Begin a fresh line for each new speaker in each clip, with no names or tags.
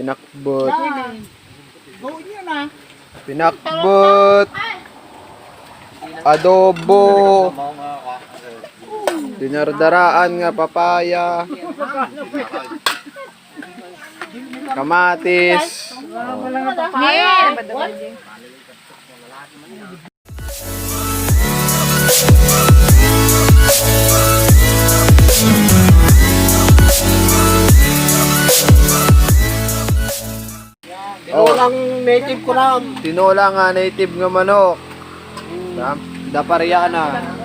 pinakbet.
Gawin nyo na.
Pinakbet. Adobo. Dinardaraan nga papaya. Kamatis.
Tinolang native ko na.
Tinola nga native nga manok. Dapariana.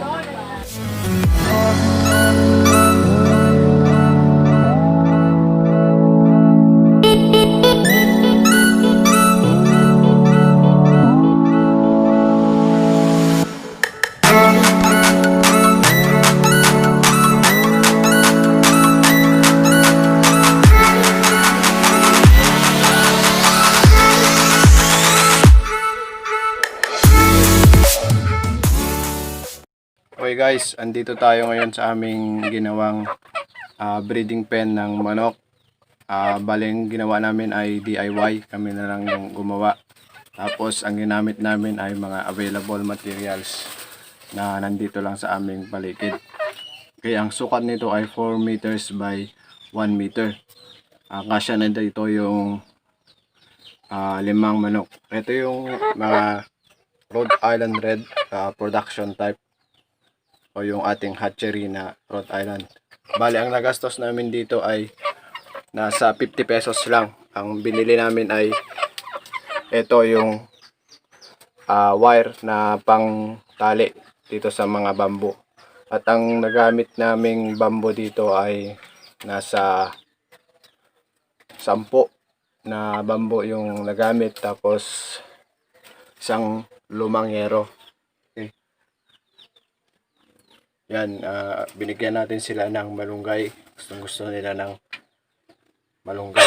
Okay guys, andito tayo ngayon sa aming ginawang breeding pen ng manok. Baling ginawa namin ay DIY, kami na lang yung gumawa. Tapos ang ginamit namin ay mga available materials na nandito lang sa aming paligid. Okay, ang sukat nito ay 4 meters by 1 meter. Kasya na dito yung 5 manok. Ito yung mga Rhode Island Red production type, o yung ating hatchery na Rhode Island. Bali, ang nagastos namin dito ay nasa 50 pesos lang. Ang binili namin ay ito yung wire na pang tali dito sa mga bambu. At ang nagamit naming bambu dito ay nasa 10 na bambu yung nagamit, tapos isang lumang yero. Yan, binigyan natin sila ng malunggay. Gusto nila ng malunggay.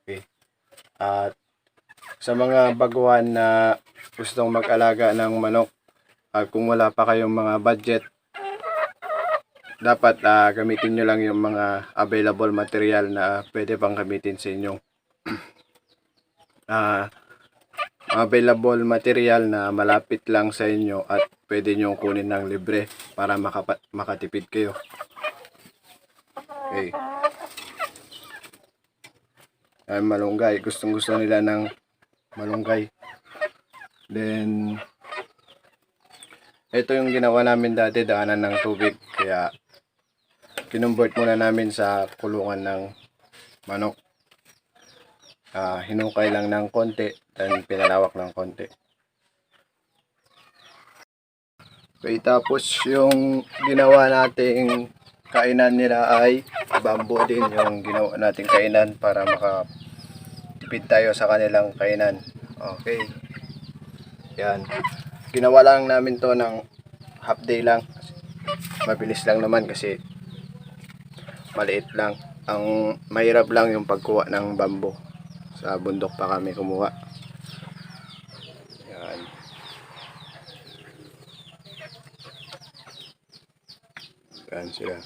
Okay. At sa mga baguhan na gustong mag-alaga ng manok, kung wala pa kayong mga budget, dapat gamitin nyo lang yung mga available material na pwede pang gamitin sa inyo. Available material na malapit lang sa inyo at pwede nyo kunin ng libre para makatipid kayo. Okay. Ay, malunggay. Gusto nila ng malunggay. Then, ito yung ginawa namin dati, daanan ng tubig. Kaya, kinumbert muna namin sa kulungan ng manok. Hinukay lang ng konti, then pinalawak ng konti. Okay, tapos yung ginawa nating kainan nila ay bamboo din yung ginawa nating kainan para makatipid tayo sa kanilang kainan. Okay. Yan. Ginawa lang namin to ng half day lang. Mabilis lang naman kasi maliit lang. Ang mahirap lang yung pagkuha ng bamboo. Sa bundok pa kami kumuha. Yan. Yan sila.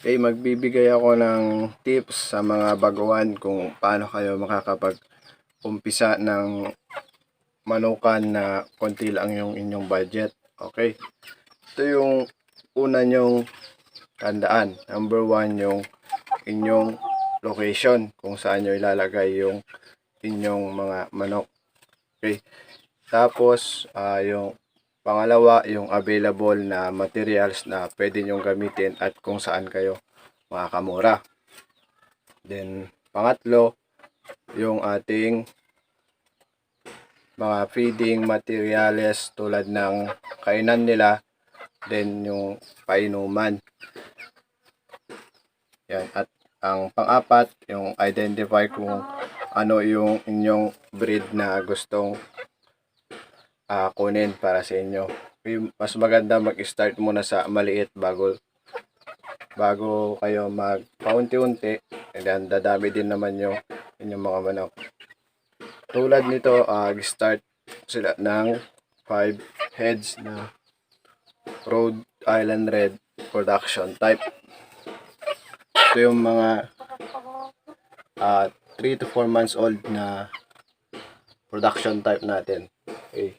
Okay, magbibigay ako ng tips sa mga baguhan kung paano kayo makakapag-umpisa ng manukan na konti lang yung inyong budget. Okay, ito yung una nyong tandaan. Number 1, yung inyong location, kung saan nyo ilalagay yung inyong mga manok. Okay, tapos yung pangalawa, yung available na materials na pwede nyong gamitin at kung saan kayo makakamura. Then, pangatlo, yung ating mga feeding materials tulad ng kainan nila, then yung painuman. Yan. At ang pang-apat, yung identify kung ano yung inyong breed na gustong kunin para sa inyo. Mas maganda mag-start muna sa maliit bago bago kayo magpaunti-unti, and then dadami din naman yung inyong mga manok. Tulad nito, start sila ng 5 heads na Rhode Island Red production type. Ito yung mga 3 to 4 months old na production type natin. Okay.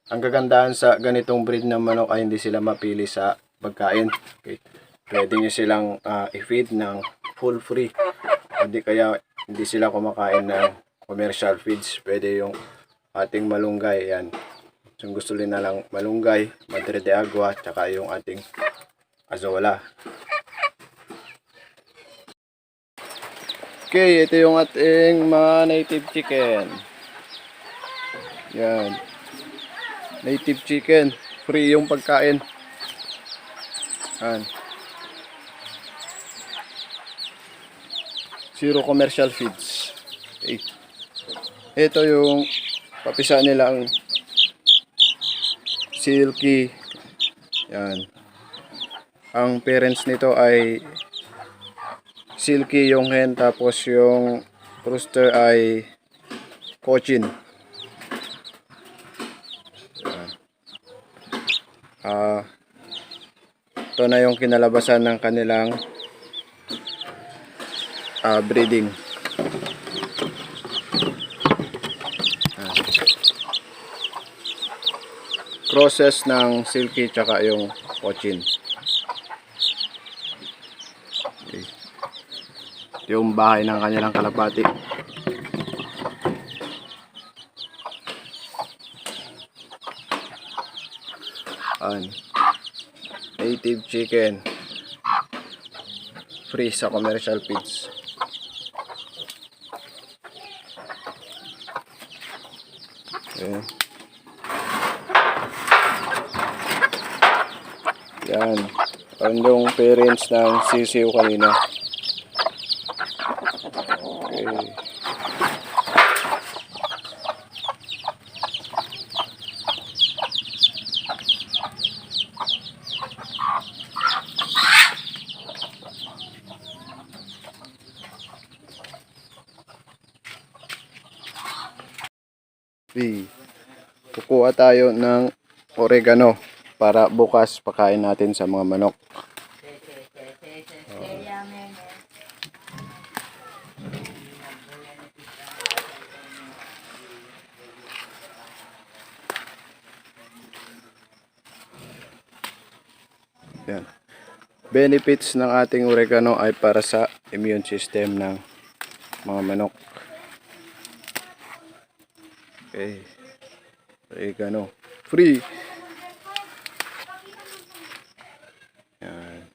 Ang kagandahan sa ganitong breed ng manok ay hindi sila mapili sa pagkain. Okay. Pwede nyo silang i-feed ng full free. Hindi kaya hindi sila kumakain ng commercial feeds. Pwede yung ating malunggay. Yan. Kung gusto nila lang malunggay, madre de agua, tsaka yung ating azola. Okay, ito yung ating mga native chicken. Yan. Native chicken. Free yung pagkain. Yan. Zero commercial feeds. Okay. Ito yung papisa nilang silky. Yan. Ang parents nito ay silky yung hen, tapos yung rooster ay cochin. Ito na yung kinalabasan ng kanilang breeding. Process ng silky tsaka yung cochin. Okay. Yung bahay ng kanilang kalapati. Native chicken, free sa commercial feeds. Okay. Yan. Yan yung parents ng sisiw kanina. Okay. Kukuha tayo ng oregano para bukas pakain natin sa mga manok. Yan. Benefits ng ating oregano ay para sa immune system ng mga manok. Okay. Oregano. Free. Yan.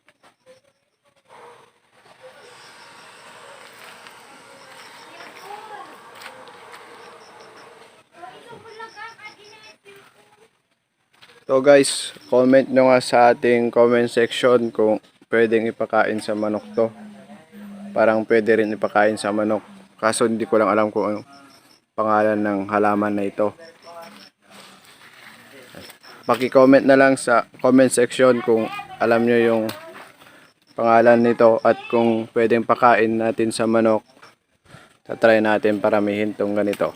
So guys, comment nyo nga sa ating comment section kung pwedeng ipakain sa manok to. Parang pwede rin ipakain sa manok. Kaso hindi ko lang alam kung ano pangalan ng halaman na ito. Paki-comment na lang sa comment section kung alam nyo yung pangalan nito at kung pwedeng pakain natin sa manok. Tatry natin paramihin tong ganito.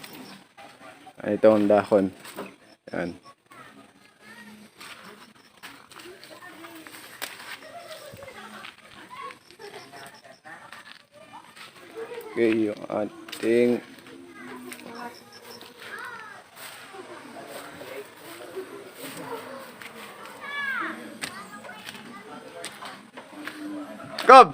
Itong dahon. Yan. Okay, yung ating Cobb!